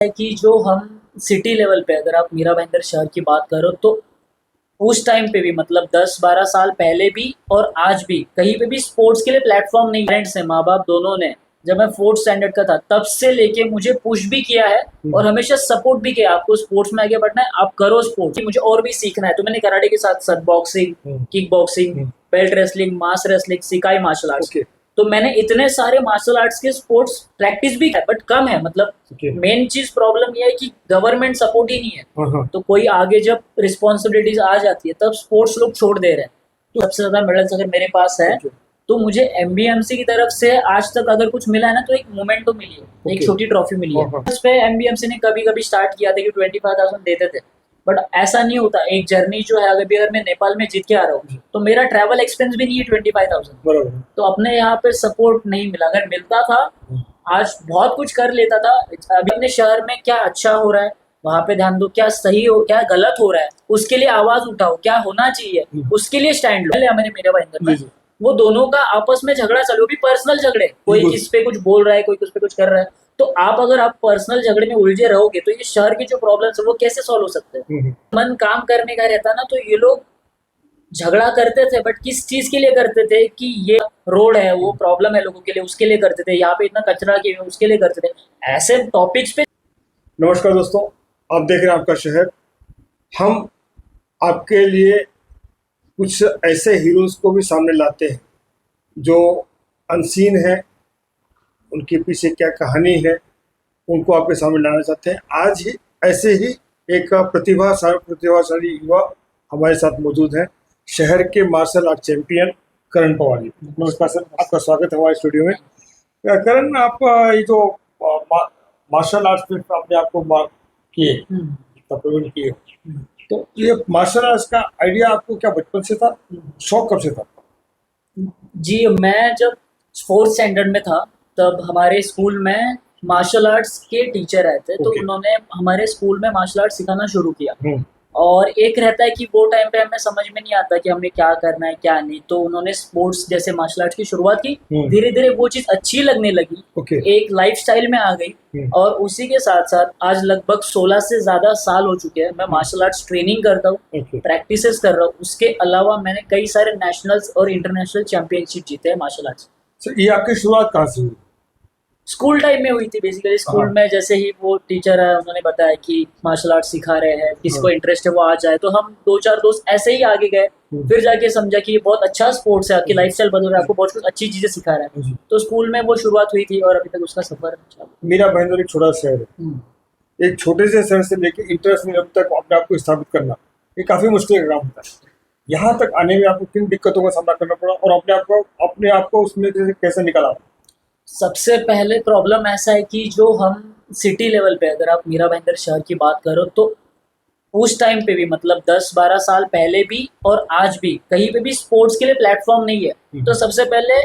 है कि जो हम सिटी लेवल पे अगर आप मीरा भाईंदर शहर की बात करो तो उस टाइम पे भी मतलब 10-12 साल पहले भी और आज भी कहीं पे भी स्पोर्ट्स के लिए प्लेटफॉर्म नहीं। पेरेंट्स से माँ बाप दोनों ने जब मैं फोर्थ स्टैंडर्ड का था तब से लेके मुझे पुश भी किया है और हमेशा सपोर्ट भी किया, आपको स्पोर्ट्स में आगे बढ़ना है आप करो स्पोर्ट्स, मुझे और भी सीखना है। तो मैंने कराटे के साथ साथ boxing, kick boxing, belt wrestling, mass wrestling, सिकाई मार्शल आर्ट्स। तो मैंने इतने सारे मार्शल आर्ट्स के स्पोर्ट्स प्रैक्टिस भी किया बट कम है। मतलब मेन चीज प्रॉब्लम यह है कि गवर्नमेंट सपोर्ट ही नहीं है। तो कोई आगे जब रिस्पॉन्सिबिलिटीज आ जाती है तब स्पोर्ट्स लोग छोड़ दे रहे हैं। तो सबसे ज्यादा मेडल्स अगर मेरे पास है तो मुझे एमबीएमसी की तरफ से आज तक अगर कुछ मिला है ना तो एक मोमेंट तो मिली है, एक छोटी ट्रॉफी मिली है। उस पे एमबीएमसी ने कभी कभी स्टार्ट किया था कि 25,000 देते थे बट ऐसा नहीं होता। एक जर्नी जो है अगर मैं नेपाल में जीत के आ रहा हूँ तो मेरा ट्रैवल एक्सपेंस भी नहीं है 25,000। तो अपने यहाँ पे सपोर्ट नहीं मिला, अगर मिलता था आज बहुत कुछ कर लेता था। अभी अपने शहर में क्या अच्छा हो रहा है वहां पे ध्यान दो, क्या सही हो क्या गलत हो रहा है उसके लिए आवाज उठाओ, क्या होना चाहिए उसके लिए स्टैंड लो। हमारे मेरे भाईंदर में वो दोनों का आपस में झगड़ा चलो, भी पर्सनल झगड़े, कोई किस पे कुछ बोल रहा है कोई किस पे कुछ कर रहा है। तो आप अगर आप पर्सनल झगड़े में उलझे रहोगे तो ये शहर की जो प्रॉब्लम्स है वो कैसे सॉल्व हो सकते हैं। मन काम करने का रहता ना तो ये लोग झगड़ा करते थे बट किस चीज के लिए करते थे कि ये रोड है वो प्रॉब्लम है लोगों के लिए उसके लिए करते थे, यहाँ पे इतना कचरा क्यों है उसके लिए करते थे, ऐसे टॉपिक्स पे। नमस्कार दोस्तों, आप देख रहे हैं आपका शहर। हम आपके लिए कुछ ऐसे हीरोज को भी सामने लाते हैं जो अनसीन है, उनके पीछे क्या कहानी है उनको आपके सामने लाना चाहते हैं। आज ही ऐसे ही एक प्रतिभाशाली युवा हमारे साथ मौजूद है, शहर के मार्शल आर्ट चैंपियन करण पवार। नमस्कार सर, आपका स्वागत है हमारे स्टूडियो में। करण, आप ये जो मार्शल आर्ट्स में अपने आप को किए, तो ये मार्शल आर्ट्स का आइडिया आपको क्या बचपन से था, शौक कब से था? जी, मैं जब फोर्थ स्टैंडर्ड में था तब हमारे स्कूल में मार्शल आर्ट्स के टीचर आए थे। तो उन्होंने हमारे स्कूल में मार्शल आर्ट सिखाना शुरू किया। और एक रहता है कि वो टाइम पे हमें समझ में नहीं आता कि हमें क्या करना है क्या नहीं, तो उन्होंने स्पोर्ट्स जैसे मार्शल आर्ट्स की शुरुआत की। धीरे धीरे वो चीज अच्छी लगने लगी, एक लाइफस्टाइल में आ गई। और उसी के साथ साथ आज लगभग 16 से ज्यादा साल हो चुके हैं मैं मार्शल आर्ट्स ट्रेनिंग करता हूँ, प्रैक्टिसेस कर रहा हूँ। उसके अलावा मैंने कई सारे नेशनल्स और इंटरनेशनल चैंपियनशिप जीते हैं मार्शल आर्ट्स। ये आपकी शुरुआत कहाँ से हुई? स्कूल टाइम में हुई थी बेसिकली। स्कूल में जैसे ही वो टीचर है उन्होंने बताया कि मार्शल आर्ट सिखा रहे हैं, किसको इंटरेस्ट है वो आ जाए। तो हम 2-4 दोस्त ऐसे ही आगे गए, फिर जाके समझा कि ये बहुत अच्छा स्पोर्ट्स है, आपकी लाइफस्टाइल बदल रहा है, आपको बहुत कुछ अच्छी चीजें सिखा रहा है। तो स्कूल में वो शुरुआत हुई थी और अभी तक उसका सफर अच्छा। मेरा भाईंदर एक छोटा शहर है, एक छोटे से शहर से लेकर इंटरनेशनल लेवल तक अपने आप को स्थापित करना ये काफी मुश्किल काम होता है। यहाँ तक आने में आपको किन दिक्कतों का सामना करना पड़ा और अपने आप को उसमें कैसे निकाला? सबसे पहले प्रॉब्लम ऐसा है कि जो हम सिटी लेवल पे अगर आप मीरा भाईंदर शहर की बात करो तो उस टाइम पे भी मतलब 10-12 साल पहले भी और आज भी कहीं पे भी स्पोर्ट्स के लिए प्लेटफॉर्म नहीं है। तो सबसे पहले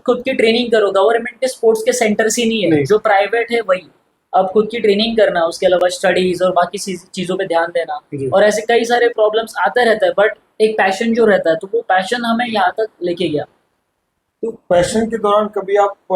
खुद की ट्रेनिंग करो। गवर्नमेंट के स्पोर्ट्स के सेंटर्स ही नहीं है, जो प्राइवेट है वही। अब खुद की ट्रेनिंग करना, उसके अलावा स्टडीज और बाकी चीजों पे ध्यान देना, और ऐसे कई सारे प्रॉब्लम्स आते रहता है। बट एक पैशन जो रहता है तो वो पैशन हमें यहाँ तक लेके गया। तो पैशन के दौरान कभी आप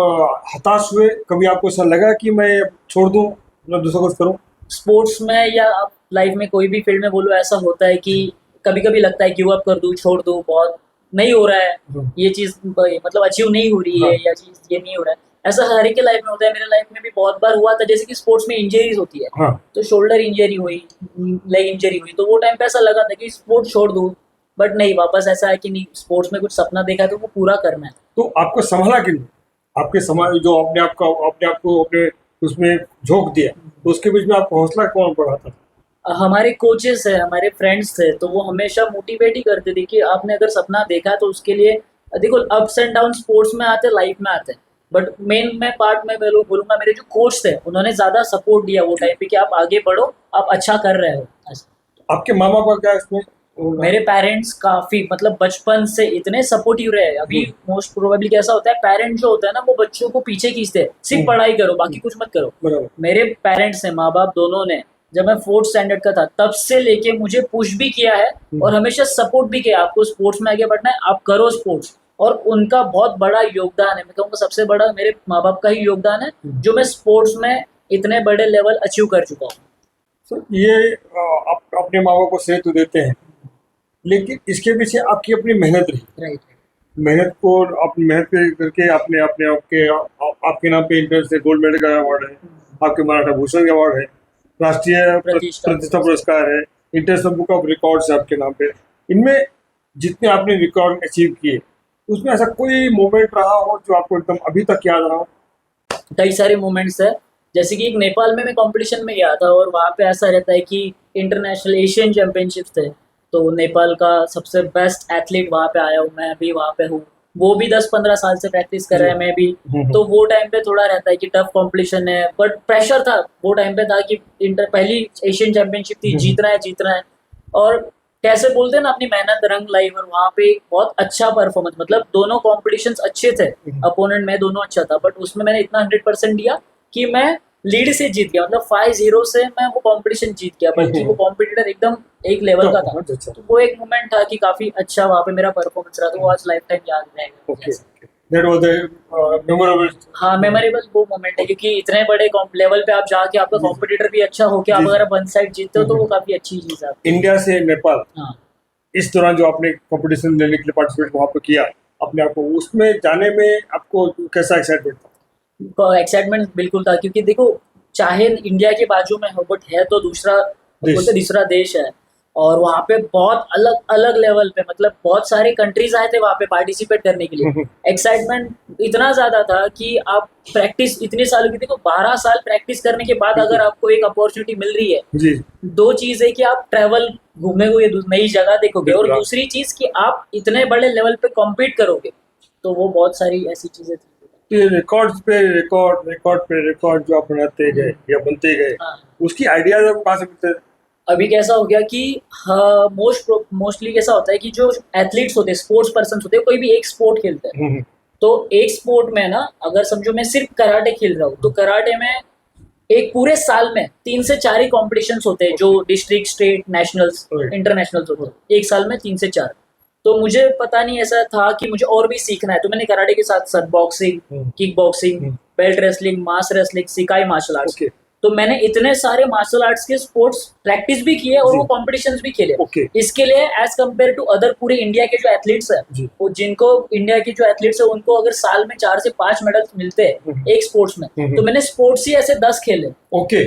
हताश हुए, कभी आपको ऐसा लगा कि मैं छोड़ दूं, मैं दूसरा कुछ करूं? स्पोर्ट्स में या आप लाइफ में कोई भी फील्ड में बोलो, ऐसा होता है कि कभी कभी लगता है गिव अप कर दूं, छोड़ दूं, बहुत नहीं हो रहा है ये चीज, मतलब अचीव नहीं हो रही है या चीज ये नहीं हो रहा है। ऐसा हर एक के लाइफ में होता है, मेरे लाइफ में भी बहुत बार हुआ था। जैसे कि स्पोर्ट्स में इंजरीज होती है, तो शोल्डर इंजरी हुई, लेग इंजरी हुई, तो वो टाइम पे ऐसा लगा था कि स्पोर्ट्स छोड़ दूं। बट नहीं, वापस ऐसा है कि नहीं, स्पोर्ट्स में कुछ सपना देखा है तो वो पूरा करना है। तो आपको संभाला कि नहीं? आपके समाज जो अपने आप को अपने उसमें झोंक दिया, तो उसके बीच में आपको हौसला कौन बढ़ाता था? हमारे कोचेस है, हमारे फ्रेंड्स थे, तो वो हमेशा मोटिवेट ही करते थे कि आपने अगर सपना देखा है तो उसके लिए देखो, अप्स एंड डाउन स्पोर्ट्स में आते, लाइफ में आते हैं। बट मेन मैं पार्ट में बोलूंगा मेरे जो कोच थे उन्होंने ज्यादा सपोर्ट दिया वो टाइम पे कि आप आगे बढ़ो, आप अच्छा कर रहे हो। आपके माँ बाप का क्या इसमें? मेरे पेरेंट्स काफी मतलब बचपन से इतने सपोर्टिव रहे। अभी मोस्ट प्रोबेबली कैसा होता है, पेरेंट्स जो होता है ना वो बच्चों को पीछे खींचते हैं, सिर्फ पढ़ाई करो बाकी कुछ मत करो। मेरे पेरेंट्स ने, माँ बाप दोनों ने जब मैं फोर्थ स्टैंडर्ड का था तब से लेके मुझे पुश भी किया है और हमेशा सपोर्ट भी किया, आपको स्पोर्ट्स में आगे बढ़ना है आप करो स्पोर्ट्स। और उनका बहुत बड़ा योगदान है, मैं कहूँगा सबसे बड़ा मेरे माँ बाप का ही योगदान है जो मैं स्पोर्ट्स में इतने बड़े लेवल अचीव कर चुका हूँ। तो ये आप अपने माँ बाप को श्रेय तो देते हैं, लेकिन इसके पीछे आपकी अपनी मेहनत रही। राइट। मेहनत को अपनी मेहनत करके आपने अपने आपके आपके नाम पे इंटरनेशनल गोल्ड मेडल का अवार्ड है, आपके मराठा भूषण का अवार्ड है, राष्ट्रीय प्रतिष्ठा पुरस्कार है, इंटरनेशनल बुक ऑफ रिकॉर्ड्स है आपके नाम पे। इनमें जितने आपने रिकॉर्ड अचीव किए, उसमें ऐसा कोई मोमेंट रहा हो जो आपको एकदम अभी तक याद रहा हो? कई सारे मोमेंट्स है, जैसे कि एक नेपाल में मैं कंपटीशन में गया था और वहाँ पे ऐसा रहता है कि इंटरनेशनल एशियन चैंपियनशिप्स थे, तो नेपाल का सबसे बेस्ट एथलीट वहाँ पे आया हूँ, मैं भी वहाँ पे हूँ, वो भी 10-15 साल से प्रैक्टिस कर रहे हैं, मैं भी। तो वो टाइम पे थोड़ा रहता है कि टफ कंपटीशन है, बट प्रेशर था वो टाइम पे, था कि पहली एशियन चैंपियनशिप थी, जीतना है। और कैसे बोलते हैं ना, अपनी मेहनत रंग लाई, और वहाँ पे बहुत अच्छा परफॉर्मेंस, मतलब दोनों कॉम्पिटिशन्स अच्छे थे, अपोनेंट में दोनों अच्छा था, बट उसमें मैंने इतना 100% दिया कि मैं लीड से जीत गया, मतलब 5-0 से मैं वो कंपटीशन जीत गया, बल्कि वो कॉम्पिटिटर एकदम एक लेवल का था। तो वो एक मोमेंट था कि काफी अच्छा वहाँ पे मेरा परफॉर्मेंस रहा, तो वो आज लाइफ टाइम याद रहेगा। That was the memorable. हाँ, मेमोरेबल वो मोमेंट है, क्योंकि इतने बड़े लेवल पे आप जाके आपका कॉम्पिटिटर भी अच्छा हो, कि आप अगर वन साइड जीतते हो तो वो काफी अच्छी चीज है। इंडिया से नेपाल, हाँ, इस दौरान जो आपने कंपटीशन लेने के लिए पार्टिसिपेट वहाँ पे किया अपने आप को, उसमें जाने में आपको कैसा एक्साइटमेंट था? एक्साइटमेंट बिल्कुल था, क्योंकि देखो, चाहे इंडिया के बाजू में हो, बट है तो दूसरा देश है, और वहाँ पे बहुत अलग अलग लेवल पे, मतलब बहुत सारे कंट्रीज आए थे वहाँ पे पार्टिसिपेट करने के लिए। एक्साइटमेंट इतना ज्यादा था कि आप प्रैक्टिस इतने सालों की, देखो 12 साल प्रैक्टिस करने के बाद अगर आपको एक अपॉर्चुनिटी मिल रही है, जी, दो चीज है कि आप ट्रैवल घूमेंगे, नई जगह देखोगे, और दूसरी चीज कि आप इतने बड़े लेवल पे कॉम्पीट करोगे, तो वो बहुत सारी ऐसी चीजें थी। ये रिकॉर्ड पे रिकॉर्ड जो आप बनाते गए या बनते गए, हाँ, उसकी आइडियाज आप कहाँ से मिलते हैं? अभी कैसा हो गया कि मोस्टली कैसा होता है कि जो एथलीट्स होते हैं, स्पोर्ट्स पर्सन होते हैं, कोई भी एक स्पोर्ट खेलते हैं, तो एक स्पोर्ट में ना, अगर समझो मैं सिर्फ कराटे खेल रहा हूँ, तो कराटे में एक पूरे साल में 3 से 4 ही कॉम्पिटिशन्स होते हैं, जो डिस्ट्रिक्ट, स्टेट, नेशनल्स, इंटरनेशनल्स होते हैं, एक साल में 3 से 4। तो मुझे पता नहीं, ऐसा था कि मुझे और भी सीखना है, तो मैंने कराटे के साथ साथ boxing, kick boxing, belt wrestling, mass wrestling, सिकाई मार्शल आर्ट्स, तो मैंने इतने सारे मार्शल आर्ट्स के स्पोर्ट्स प्रैक्टिस भी किए और वो कॉम्पिटिशन्स भी खेले। इसके लिए एज कम्पेयर टू अदर पूरे इंडिया के जो एथलीट्स है, वो जिनको इंडिया के जो एथलीट्स है उनको अगर साल में 4 से 5 मेडल्स मिलते हैं एक स्पोर्ट्स में, तो मैंने स्पोर्ट्स ही ऐसे 10 खेले।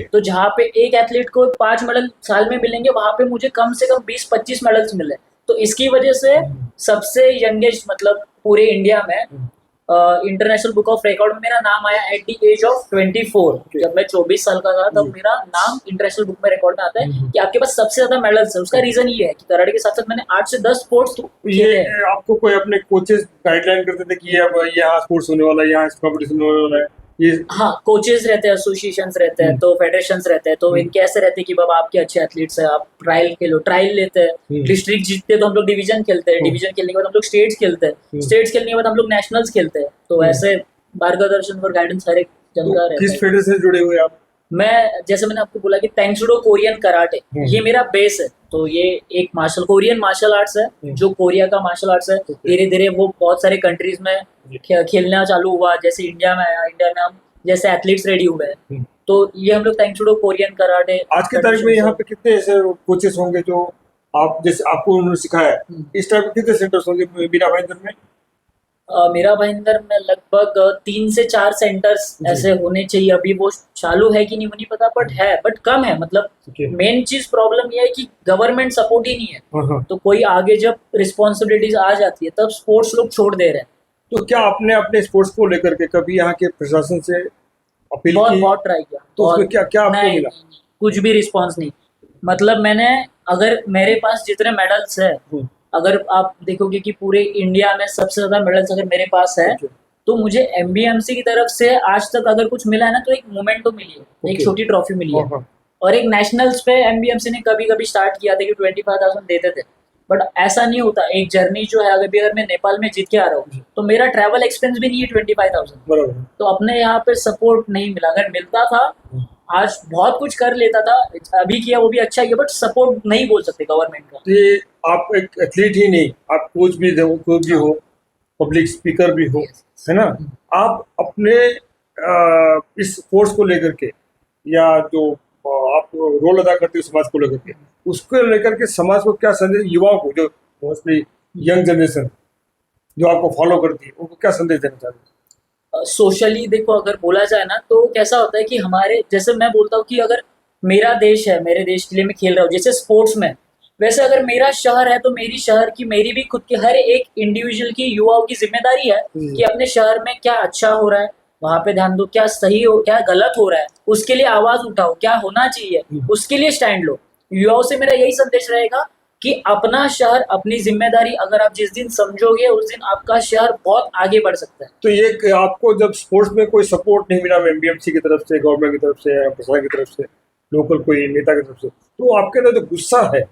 तो जहाँ पे एक एथलीट को 5 मेडल साल में मिलेंगे, वहां पे मुझे कम से कम 20-25 मेडल्स मिले। तो इसकी वजह से सबसे यंगेस्ट, मतलब पूरे इंडिया में इंटरनेशनल बुक ऑफ रिकॉर्ड में मेरा नाम आया एट द एज ऑफ 24। जब मैं 24 साल का था, तब मेरा नाम इंटरनेशनल बुक में रिकॉर्ड में आता है कि आपके पास सबसे ज्यादा मेडल्स है। उसका रीजन ये है कि कराटे के साथ साथ मैंने 8 से 10 स्पोर्ट्स ये आपको कोई अपने कोचेस गाइडलाइन करते थे कि अब यहाँ स्पोर्ट्स होने वाला है, यहाँ कंपटीशन होने वाला है? हाँ, कोचेस रहते हैं, एसोसिएशंस रहते हैं, तो फेडरेशंस रहते हैं, तो इनके ऐसे रहते हैं कि बाबा आपके अच्छे एथलीट्स हैं, आप ट्रायल खेलो, ट्रायल लेते हैं, डिस्ट्रिक्ट जीतते तो हम लोग डिवीजन खेलते हैं, डिवीजन खेलने के बाद हम लोग स्टेट्स खेलते हैं, स्टेट्स खेलने के बाद हम लोग नेशनल्स खेलते हैं। तो ऐसे मार्गदर्शन और गाइडेंस हर एक जनता रहता है। किस फेडरेशन से जुड़े हुए आप? मैं, जैसे मैंने आपको बोला कि टैंगसूडो कोरियन कराटे, ये मेरा बेस है, तो ये एक कोरियन मार्शल आर्ट्स है, जो कोरिया का मार्शल आर्ट्स है। धीरे धीरे वो बहुत सारे कंट्रीज में खेलना चालू हुआ, जैसे इंडिया में आया, इंडिया में हम जैसे एथलीट्स रेडी हुए हैं, तो ये हम लोग टैंगसूडो कोरियन कराटे। आज के तारीख में यहाँ पे कितने ऐसे कोचेस होंगे जो आप, जैसे आपको उन्होंने सिखाया, इस टाइप के कितने सेंटर्स होंगे मीरा भाईंदर में? मीरा भाईंदर में लगभग 3 से 4 सेंटर्स ऐसे होने चाहिए। अभी वो चालू है कि नहीं वो नहीं पता, बट कम है। मतलब मेन चीज प्रॉब्लम ये है कि गवर्नमेंट सपोर्ट ही नहीं है, तो कोई आगे जब रिस्पॉन्सिबिलिटीज आ जाती है तब स्पोर्ट्स लोग छोड़ दे रहे हैं। तो क्या आपने अपने स्पोर्ट्स को लेकर के कभी यहाँ के प्रशासन से अपील की? बहुत ट्राई किया, तो उसमें क्या आपको मिला? कुछ भी रिस्पॉन्स नहीं। मतलब मैंने, अगर मेरे पास जितने मेडल्स है, अगर आप देखोगे कि पूरे इंडिया में सबसे ज्यादा मेडल्स अगर मेरे पास है, तो मुझे एमबीएमसी की तरफ से आज तक अगर कुछ मिला है ना, तो एक मोमेंट तो मिली है, एक छोटी ट्रॉफी मिली है, और एक नेशनल्स पे एमबीएमसी ने कभी कभी स्टार्ट किया था कि 25,000 देते थे, बट ऐसा नहीं होता। एक जर्नी जो है, अगर मैं नेपाल में जीत के आ रहा हूँ, तो मेरा ट्रैवल एक्सपेंस भी नहीं है 25,000, तो अपने यहाँ पे सपोर्ट नहीं मिला। अगर मिलता था आज बहुत कुछ कर लेता था, अभी किया वो भी अच्छा ही है, बट सपोर्ट नहीं बोल सकते गवर्नमेंट का। ये आप एक एथलीट ही नहीं, आप कोच भी हो, पब्लिक स्पीकर भी हो, है ना? आप अपने इस कोर्स को लेकर के या जो आप रोल अदा करते हो समाज को लेकर के, उसको लेकर के समाज को क्या संदेश, युवाओं को जो मोस्टली यंग जनरेशन जो आपको फॉलो करती है, उनको क्या संदेश देना चाहते हैं? सोशली देखो, अगर बोला जाए ना तो कैसा होता है कि हमारे, जैसे मैं बोलता हूँ कि अगर मेरा देश है, मेरे देश के लिए मैं खेल रहा हूँ, जैसे स्पोर्ट्स में, वैसे अगर मेरा शहर है तो मेरी शहर की, मेरी भी खुद की, हर एक इंडिविजुअल की, युवाओं की जिम्मेदारी है कि अपने शहर में क्या अच्छा हो रहा है वहां पे ध्यान दो, क्या सही हो, क्या गलत हो रहा है उसके लिए आवाज उठाओ, क्या होना चाहिए उसके लिए स्टैंड लो। युवाओं से मेरा यही संदेश रहेगा कि अपना शहर, अपनी जिम्मेदारी अगर आप जिस दिन समझोगे उस दिन आपका शहर बहुत आगे बढ़ सकता है। तो ये आपको जब स्पोर्ट्स में कोई सपोर्ट नहीं मिला एमबीएमसी की तरफ से, गवर्नमेंट की तरफ से, या प्रशासन की तरफ से, लोकल कोई नेता की तरफ से, तो आपके अंदर जो गुस्सा है,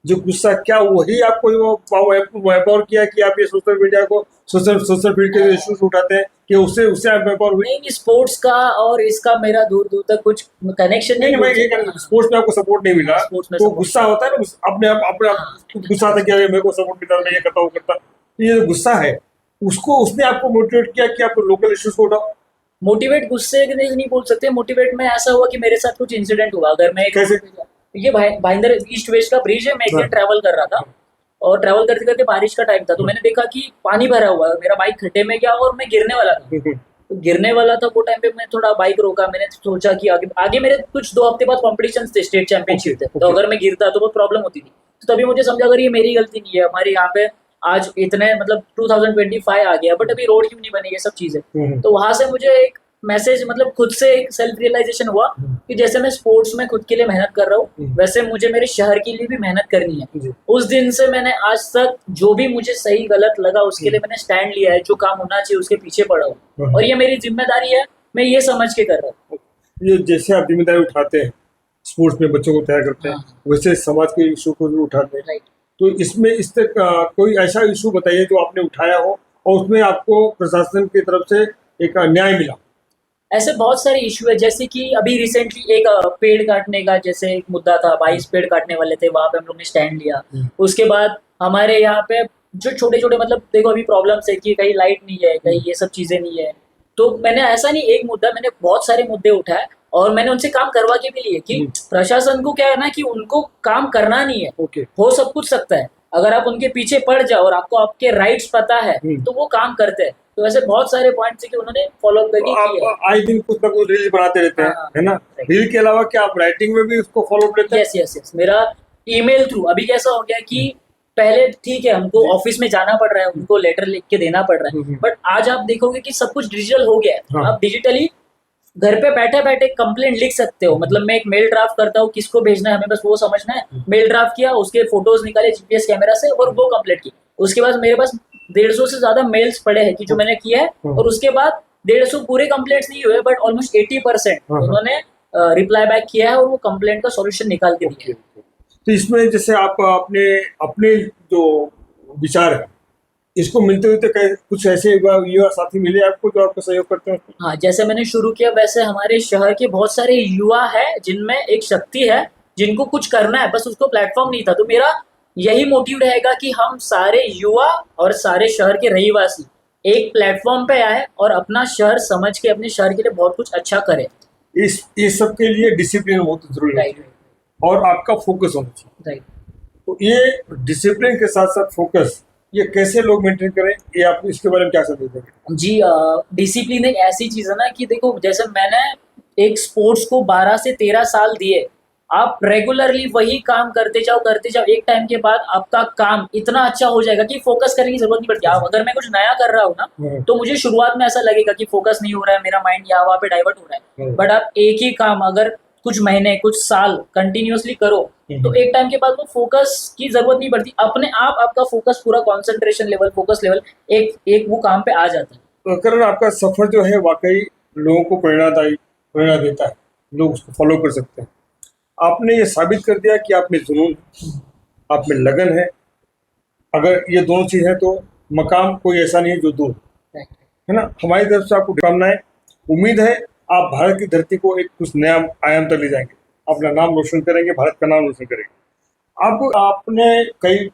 जो गुस्सा, क्या वही आपको वो एम्पावर किया कि आप ये सोशल मीडिया को, सोशल फील्ड के जो इश्यूज उठाते हैं, कि उससे आप एम्पावर हुए? नहीं, स्पोर्ट्स का और इसका मेरा दूर दूर तक कुछ कनेक्शन नहीं, नहीं। मैं ये कहना, स्पोर्ट्स में आपको सपोर्ट नहीं मिला, स्पोर्ट्स में तो support- गुस्सा होता है ना, अपने आप हाँ, गुस्सा आता है कि अरे मेरे को सपोर्ट मिलता, मैं ये करता, वो करता। तो ये जो गुस्सा है, उसको, उसने आपको मोटिवेट किया कि आप लोकल इश्यूज को उठाओ? मोटिवेट गुस्से के नहीं बोल सकते, मोटिवेट में ऐसा हुआ कि मेरे साथ कुछ इंसिडेंट हुआ। अगर मैं कैसे? ये भाईंदर ईस्ट वेस्ट का ब्रिज है, मैं एक दिन हाँ। ट्रैवल कर रहा था और ट्रैवल करते करते बारिश का टाइम था, तो मैंने देखा कि पानी भरा हुआ है, मेरा बाइक खड्डे में गया और मैं गिरने वाला था। तो गिरने वाला था वो टाइम पे मैं थोड़ा बाइक रोका, मैंने सोचा कि आगे आगे मेरे कुछ 2 हफ्ते बाद कॉम्पिटिशन थे, स्टेट चैंपियनशिप थे, तो अगर मैं गिरता तो बहुत प्रॉब्लम होती थी। तो तभी मुझे समझा अगर ये मेरी गलती नहीं है, हमारे यहाँ पे आज इतने मतलब 2025 आ गया बट अभी रोड क्यों नहीं बनी, ये सब चीजें। तो वहां से मुझे एक मैसेज, मतलब खुद से एक सेल्फ रियलाइजेशन हुआ कि जैसे मैं स्पोर्ट्स में खुद के लिए मेहनत कर रहा हूँ वैसे मुझे मेरे शहर के लिए भी मेहनत करनी है। उस दिन से मैंने आज तक जो भी मुझे सही गलत लगा उसके लिए मैंने स्टैंड लिया है, जो काम होना चाहिए उसके पीछे पड़ा हूँ और ये मेरी जिम्मेदारी है, मैं ये समझ के कर रहा हूँ। ये जैसे आप जिम्मेदारी उठाते हैं, स्पोर्ट्स में बच्चों को तैयार करते हैं, वैसे समाज के इशू को भी उठाते हैं। राइट। तो इसमें इस तक कोई ऐसा इशू बताइए जो आपने उठाया हो और उसमें आपको प्रशासन की तरफ से एक न्याय मिला? ऐसे बहुत सारे इशू है, जैसे कि अभी रिसेंटली एक पेड़ काटने का जैसे एक मुद्दा था, 22 पेड़ काटने वाले थे, वहां पे हम लोग ने स्टैंड लिया। उसके बाद हमारे यहाँ पे जो छोटे छोटे, मतलब देखो अभी प्रॉब्लम्स है कि कहीं लाइट नहीं है, कहीं ये सब चीजें नहीं है, तो मैंने ऐसा नहीं एक मुद्दा, मैंने बहुत सारे मुद्दे उठाए और मैंने उनसे काम करवा के भी लिए कि प्रशासन को क्या है ना कि उनको काम करना नहीं है, हो सब कुछ सकता है, अगर आप उनके पीछे पड़ जाओ और आपको आपके राइट्स पता है तो वो काम करते हैं। तो ऐसे बहुत सारे पॉइंट्स है कि उन्होंने फॉलो अप करके किया। आप आए दिन कुछ ना कुछ रील बनाते रहते हैं, हाँ, है ना? रील के अलावा क्या आप राइटिंग में भी उसको फॉलो अप लेते हैं? यस यस यस, मेरा ईमेल थ्रू अभी कैसा हो गया कि पहले ठीक है हमको ऑफिस में जाना पड़ रहा है, उनको लेटर लिख के देना पड़ रहा है, बट आज आप देखोगे कि सब कुछ डिजिटल हो गया है। आप डिजिटली घर पे बैठे बैठे कंप्लेंट लिख सकते हो। मतलब मैं एक मेल ड्राफ्ट करता हूँ, किसको भेजना है हमें बस वो समझना है, मेल ड्राफ्ट किया, उसके फोटोज निकाले जीपीएस कैमरा से और वो कंप्लीट की। उसके बाद मेरे पास 150 से ज्यादा मेल्स पड़े हैं कि जो मैंने किया है और उसके बाद 150 पूरे कंप्लेंट्स नहीं हुए बट ऑलमोस्ट 80% उन्होंने रिप्लाई बैक किया है और वो कंप्लेंट का सॉल्यूशन निकाल के दिया है। तो इसमें जैसे आप अपने अपने जो विचार है इसको मिलते हुए, तो कुछ ऐसे युवा साथी मिले आपको जो आपको सहयोग करते हैं? हाँ, जैसे मैंने शुरू किया वैसे हमारे शहर के बहुत सारे युवा है जिनमें एक शक्ति है, जिनको कुछ करना है, बस उसको प्लेटफॉर्म नहीं था। तो मेरा यही मोटिव रहेगा कि हम सारे युवा और सारे शहर के रहीवासी एक प्लेटफॉर्म पे आए और अपना शहर समझ के अपने शहर के लिए बहुत कुछ अच्छा करें। इस सब के लिए डिसिप्लिन बहुत जरूरी है और आपका फोकस होना चाहिए। राइट। तो ये डिसिप्लिन के साथ साथ फोकस, ये कैसे लोग मेंटेन करें, ये आप इसके बारे में क्या संदेश देंगे? जी, डिसिप्लिन एक ऐसी चीज है ना कि देखो जैसे मैंने एक स्पोर्ट्स को 12 से 13 साल दिए, आप रेगुलरली वही काम करते जाओ, एक टाइम के बाद आपका काम इतना अच्छा हो जाएगा कि फोकस करने की जरूरत नहीं पड़ती। आप अगर मैं कुछ नया कर रहा हूँ ना तो मुझे शुरुआत में ऐसा लगेगा कि फोकस नहीं हो रहा है, मेरा माइंड यहाँ वहाँ पे डाइवर्ट हो रहा है, बट आप एक ही काम अगर कुछ महीने कुछ साल कंटिन्यूअसली करो तो एक टाइम के बाद वो फोकस की जरूरत नहीं पड़ती, अपने आप आपका फोकस पूरा कंसंट्रेशन लेवल, फोकस लेवल एक वो काम पे आ जाता है। तो करण, आपका सफर जो है वाकई लोगों को प्रेरणा देता है, लोग उसको फॉलो कर सकते हैं। आपने ये साबित कर दिया कि आप में जुनून है, आप में लगन है। अगर ये दोनों चीज है तो मकाम कोई ऐसा नहीं है जो दूर है ना। हमारी तरफ से आपको शुभकामनाएं। उम्मीद है आप भारत की धरती को एक कुछ नया आयाम तक ले जाएंगे, अपना नाम रोशन करेंगे, भारत का नाम रोशन करेंगे। आपने कई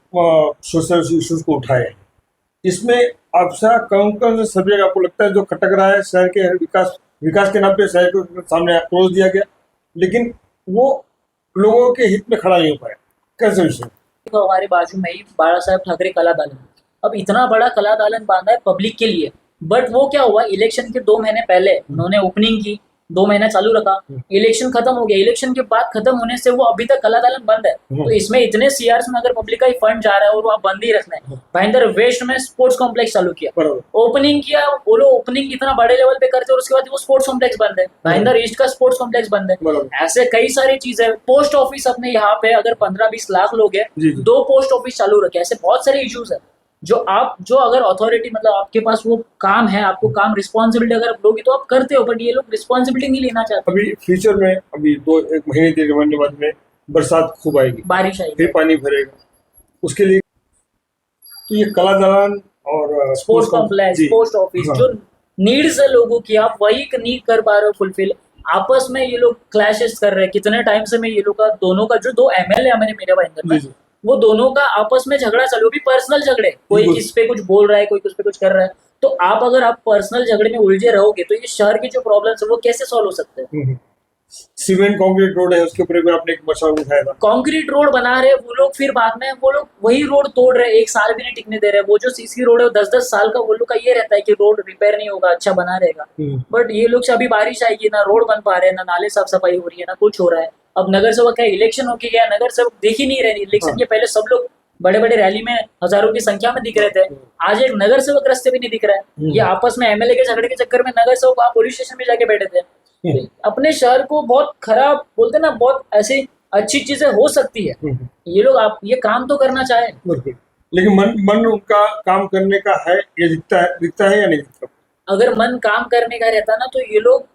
सोशल इश्यूज को उठाए, इसमें आपसे कौन कौन से सब्जेक्ट आपको लगता है जो खटक रहा है, शहर के विकास के नाम पे शहर को सामने क्लोज दिया गया, लेकिन वो लोगों के हित में खड़ा नहीं हो पाया। कैसे विषय? तो हमारे बाजू में ही बाला साहेब ठाकरे कला दालन, अब इतना बड़ा कला दालन बांधा है पब्लिक के लिए, बट वो क्या हुआ, इलेक्शन के 2 महीने पहले उन्होंने ओपनिंग की, 2 महीना चालू रखा, इलेक्शन खत्म हो गया, इलेक्शन के बाद खत्म होने से वो अभी तक कला दालन बंद है। तो इसमें इतने सीआर में अगर पब्लिक का ही फंड जा रहा है और वो आप बंद ही रखना है। भाईंदर वेस्ट में स्पोर्ट्स कॉम्प्लेक्स चालू किया, बराबर। ओपनिंग किया, वो लोग ओपनिंग इतना बड़े लेवल पे करते और उसके बाद वो स्पोर्ट्स कॉम्प्लेक्स बंद है, भाईंदर ईस्ट का स्पोर्ट्स कॉम्प्लेक्स बंद है। बराबर। ऐसे कई सारी चीजें, पोस्ट ऑफिस अपने यहाँ पे अगर 15-20 लाख लोग हैं, जी, जी। 2 पोस्ट ऑफिस चालू रखे, ऐसे बहुत सारे इश्यूज है जो अगर अथॉरिटी मतलब आपके पास वो काम है, आपको काम रिस्पॉन्सिबिलिटी अगर आप लोगे तो आप करते हो, बट ये लोग रिस्पॉन्सिबिलिटी नहीं लेना चाहते। अभी फ्यूचर में अभी 1 महीने 1.5 महीने बाद में बरसात खूब आएगी, बारिश आएगी, फिर पानी भरेगा, उसके लिए तो ये कला दालान और स्पोर्ट्स कॉम्प्लेक्स, पोस्ट ऑफिस, हाँ। जो नीड्स है लोगों की, आप वही नीड कर पा रहे हो फुलफिल। आपस में ये लोग क्लैशेस कर रहे हैं, कितने टाइम से मैं ये लोग का दोनों का जो 2 MLA हमारे मेरे भाईंदर में, जी, जी। वो दोनों का आपस में झगड़ा चालू, भी पर्सनल झगड़े, कोई बिल्कुल। किस पे कुछ बोल रहा है, कोई कुछ पे कुछ कर रहा है। तो आप अगर आप पर्सनल झगड़े में उलझे रहोगे तो ये शहर की जो प्रॉब्लम्स है वो कैसे सॉल्व हो सकते हैं। सीमेंट कंक्रीट रोड है, उसके ऊपर भी आपने एक मसला उठाया था। कंक्रीट रोड बना रहे वो लोग, फिर बाद में वो लोग वही रोड तोड़ रहे, 1 साल भी नहीं टिकने दे रहे। वो जो सीसी रोड है वो 10-10 साल का, वो लोग का ये रहता है कि रोड रिपेयर नहीं होगा, अच्छा बना रहेगा, बट ये लोग से अभी बारिश आएगी ना रोड बन पा रहे हैं, ना नाले साफ सफाई हो रही है, ना कुछ हो रहा है। अब नगर सेवक का इलेक्शन होके गया, नगर सेवक देख ही नहीं रहे, इलेक्शन के पहले सब लोग बड़े बड़े रैली में हजारों की संख्या में दिख रहे थे, आज एक नगर सेवक रास्ते भी नहीं दिख रहा है। ये आपस में MLA के झगड़े के चक्कर में नगर सेवक वहाँ पुलिस स्टेशन में जाके बैठे थे। अपने शहर को बहुत खराब बोलते ना, बहुत ऐसी अच्छी चीजें हो सकती है, ये लोग आप ये काम तो करना चाहे, बिल्कुल, लेकिन मन उनका काम करने का है, ये दिखता है या नहीं दिखता? अगर मन काम करने का रहता ना तो ये लोग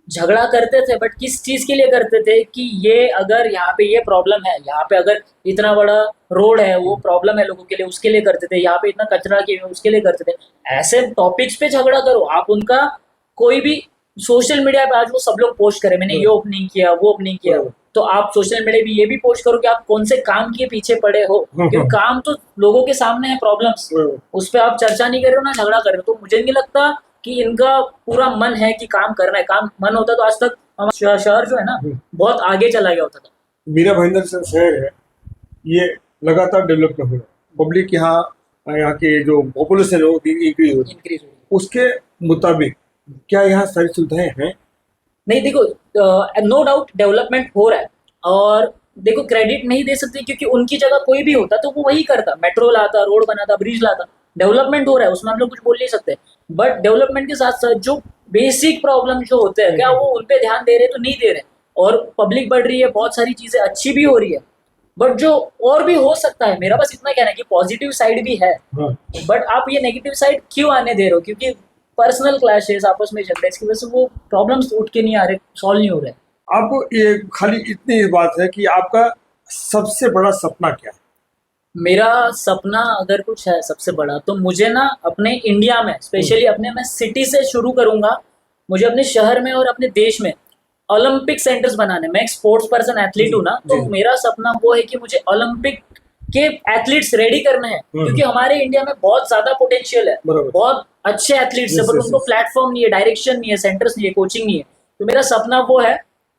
झगड़ा करते थे, बट किस चीज के लिए करते थे कि ये अगर यहाँ पे ये प्रॉब्लम है, यहाँ पे अगर इतना बड़ा रोड है वो प्रॉब्लम है लोगों के लिए, उसके लिए करते थे, यहाँ पे इतना कचरा किए उसके लिए करते थे। ऐसे टॉपिक्स पे झगड़ा करो आप, उनका कोई भी सोशल मीडिया पे आज वो सब लोग पोस्ट करें, मैंने ये ओपनिंग किया, वो ओपनिंग किया, तो आप सोशल मीडिया पे ये भी पोस्ट करो कि आप कौन से काम के पीछे पड़े हो, क्योंकि काम तो लोगों के सामने है, प्रॉब्लम्स उस पर आप चर्चा नहीं कर रहे हो ना झगड़ा कर रहे हो। तो मुझे नहीं लगता कि इनका पूरा मन है कि काम करना है, काम मन होता तो आज तक हमारा शहर जो है ना बहुत आगे चला गया होता था। मीरा भाईंदर शहर है, ये लगातार डेवलप हो रहा है, पब्लिक यहाँ के जो पॉपुलेशन है वो इंक्रीज हो रही है, उसके मुताबिक क्या यहाँ सारी सुविधाएं हैं? नहीं, देखो नो डाउट डेवलपमेंट हो रहा है, और देखो क्रेडिट नहीं दे सकते क्योंकि उनकी जगह कोई भी होता तो वो वही करता, मेट्रो लाता, रोड बनाता, ब्रिज लाता, डेवलपमेंट हो रहा है उसमें हम लोग कुछ बोल नहीं सकते। बट डेवलपमेंट के साथ साथ जो बेसिक प्रॉब्लम जो होते हैं, क्या वो उन पे ध्यान दे रहे तो नहीं दे रहे, और पब्लिक बढ़ रही है, बहुत सारी चीजें अच्छी भी हो रही है, बट जो और भी हो सकता है। मेरा बस इतना कहना है कि पॉजिटिव साइड भी है, बट आप ये नेगेटिव साइड क्यों आने दे रहे हो, क्योंकि पर्सनल क्लैशेस, आपस में झगड़े, इसकी वजह से वो प्रॉब्लम्स उठ के नहीं आ रहे, सॉल्व नहीं हो रहे। आपको ये खाली इतनी बात है कि आपका सबसे बड़ा सपना क्या है? मेरा सपना अगर कुछ है सबसे बड़ा, तो मुझे ना अपने इंडिया में, स्पेशली अपने मैं सिटी से शुरू करूंगा, मुझे अपने शहर में और अपने देश में ओलंपिक सेंटर्स बनाने। मैं एक स्पोर्ट्स पर्सन, एथलीट हूँ ना, तो मेरा सपना वो है कि मुझे ओलंपिक के एथलीट्स रेडी करने हैं, क्योंकि हमारे इंडिया में बहुत ज्यादा पोटेंशियल है, बहुत अच्छे एथलीट्स है, बट उनको प्लेटफॉर्म नहीं है, डायरेक्शन नहीं है, सेंटर्स नहीं है, कोचिंग नहीं है। तो मेरा सपना वो है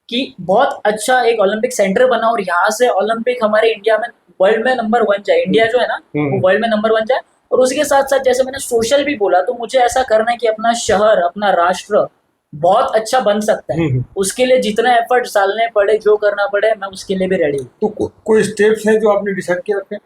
कि बहुत अच्छा एक ओलंपिक सेंटर बना और यहाँ से ओलंपिक हमारे इंडिया में वर्ल्ड में नंबर 1 जाए, इंडिया जो है ना वो वर्ल्ड में नंबर 1 जाए। और उसके साथ साथ जैसे मैंने सोशल भी बोला, तो मुझे ऐसा करना है कि अपना शहर, अपना राष्ट्र बहुत अच्छा बन सकता है, उसके लिए जितना एफर्ट डालने पड़े, जो करना पड़े, मैं उसके लिए भी रेडी हूँ। तो कोई स्टेप्स हैं जो आपने डिसाइड किया रखे?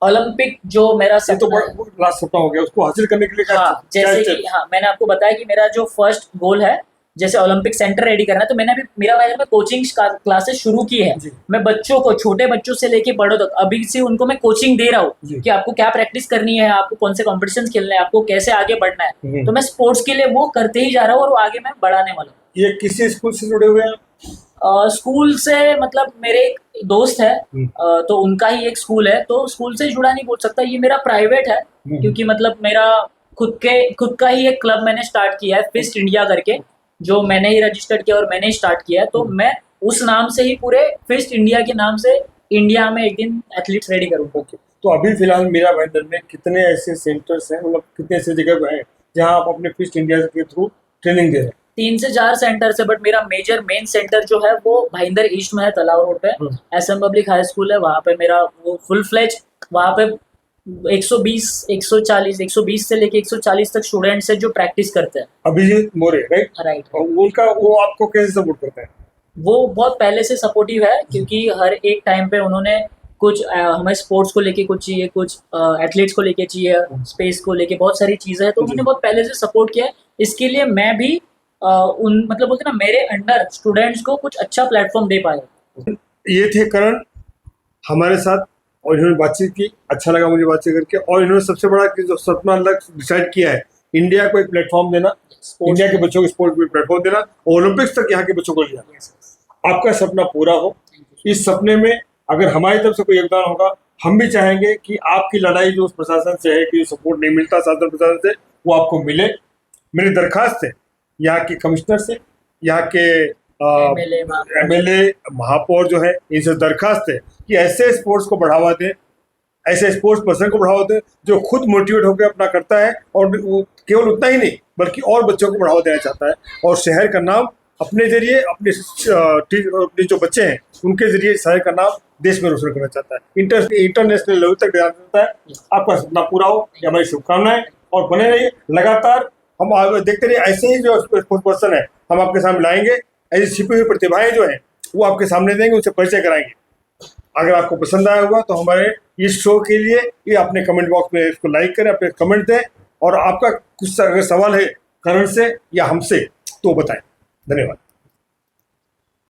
ओलंपिक जो मेरा ये तो लास्ट सपना हो गया, उसको हासिल करने के लिए क्या? हाँ, जैसे कि मैंने आपको बताया कि मेरा जो फर्स्ट गोल है, जैसे ओलंपिक सेंटर रेडी करना है, तो मैंने अभी मेरा में कोचिंग क्लासेस शुरू की है। मैं बच्चों को, छोटे बच्चों से लेके बड़ों तक, अभी से उनको मैं कोचिंग दे रहा हूँ कि आपको क्या प्रैक्टिस करनी है, आपको कौन से कॉम्पिटिशन खेलने हैं, आपको कैसे आगे बढ़ना है। तो मैं स्पोर्ट्स के लिए वो करते ही जा रहा हूँ और वो आगे मैं बढ़ाने वाला हूँ। ये किसी स्कूल से जुड़े हुए हैं? स्कूल से मतलब मेरे एक दोस्त है, तो उनका ही एक स्कूल है, तो स्कूल से जुड़ा नहीं बोल सकता, ये मेरा प्राइवेट है, क्योंकि मतलब मेरा खुद का ही एक क्लब मैंने स्टार्ट किया है, फिस्ट इंडिया करके, जो मैंने ही रजिस्टर्ड किया और मैंने ही स्टार्ट किया है। तो मैं उस नाम से ही, पूरे फिस्ट इंडिया के नाम से, इंडिया में एक दिन एथलीट्स रेडी करूँगा। तो अभी फिलहाल मीरा भाईंदर में कितने ऐसे सेंटर्स हैं, मतलब कितने ऐसे जगह हैं जहाँ आप अपने फिस्ट इंडिया के थ्रू ट्रेनिंग दे रहे हैं? 3 से 4 सेंटर है, बट मेरा मेन सेंटर जो है वो भाईंदर ईस्ट में है, तालाब रोड पे। एसएम पब्लिक हाई स्कूल है, वहाँ पे मेरा वो फुल फ्लेज, वहाँ पे 120 से लेके 140 तक स्टूडेंट्स है जो प्रैक्टिस करते हैं। अभिजीत मोरे, राइट? राइट। और उनका वो आपको कैसे सपोर्ट करते हैं? वो बहुत पहले से सपोर्टिव है, क्योंकि हर एक टाइम पे उन्होंने कुछ हमें स्पोर्ट्स को लेके कुछ चाहिए, कुछ एथलीट्स को लेके चाहिए, स्पेस को लेके बहुत सारी चीज़ें हैं, तो उन्होंने बहुत पहले से सपोर्ट किया है। इसके लिए मैं भी उन मतलब बोलते ना, मेरे अंडर स्टूडेंट्स को कुछ अच्छा प्लेटफॉर्म दे पाए। ये थे करण हमारे साथ, और इन्होंने बातचीत की, अच्छा लगा मुझे बातचीत करके। और इन्होंने सबसे बड़ा कि जो सपना लक्ष्य डिसाइड किया है, इंडिया को एक प्लेटफॉर्म देना, इंडिया के बच्चों को स्पोर्ट्स में प्लेटफॉर्म देना, ओलंपिक्स तक यहाँ के बच्चों को ले जाना। आपका सपना पूरा हो। इस सपने में अगर हमारी तरफ से कोई योगदान होगा, हम भी चाहेंगे कि आपकी लड़ाई जो उस प्रशासन से है कि सपोर्ट नहीं मिलता शासन प्रशासन से, वो आपको मिले। मेरी दरखास्त है यहाँ के कमिश्नर से, यहाँ के एमएलए महापौर जो है, इनसे दरखास्त है कि ऐसे स्पोर्ट्स को बढ़ावा दें, ऐसे स्पोर्ट्स पर्सन को बढ़ावा दें जो खुद मोटिवेट होकर अपना करता है, और केवल उतना ही नहीं बल्कि और बच्चों को बढ़ावा देना चाहता है, और शहर का नाम अपने जरिए, अपने जो बच्चे हैं उनके जरिए शहर का नाम देश में रोशन करना चाहता है, इंटरनेशनल लेवल तक ध्यान देता है। आपका सपना पूरा हो, ये हमारी शुभकामनाएं, और बने रहिए लगातार। हम देखते रहिए, ऐसे ही जो स्पोर्ट्स पर्सन है हम आपके सामने लाएंगे, ऐसी छिपी हुई प्रतिभाएं जो हैं वो आपके सामने देंगे, उनसे परिचय कराएंगे। अगर आपको पसंद आया होगा तो हमारे इस शो के लिए ये अपने कमेंट बॉक्स में इसको लाइक करें, अपने कमेंट दें, और आपका कुछ अगर सवाल है करण से या हमसे तो बताएं। धन्यवाद।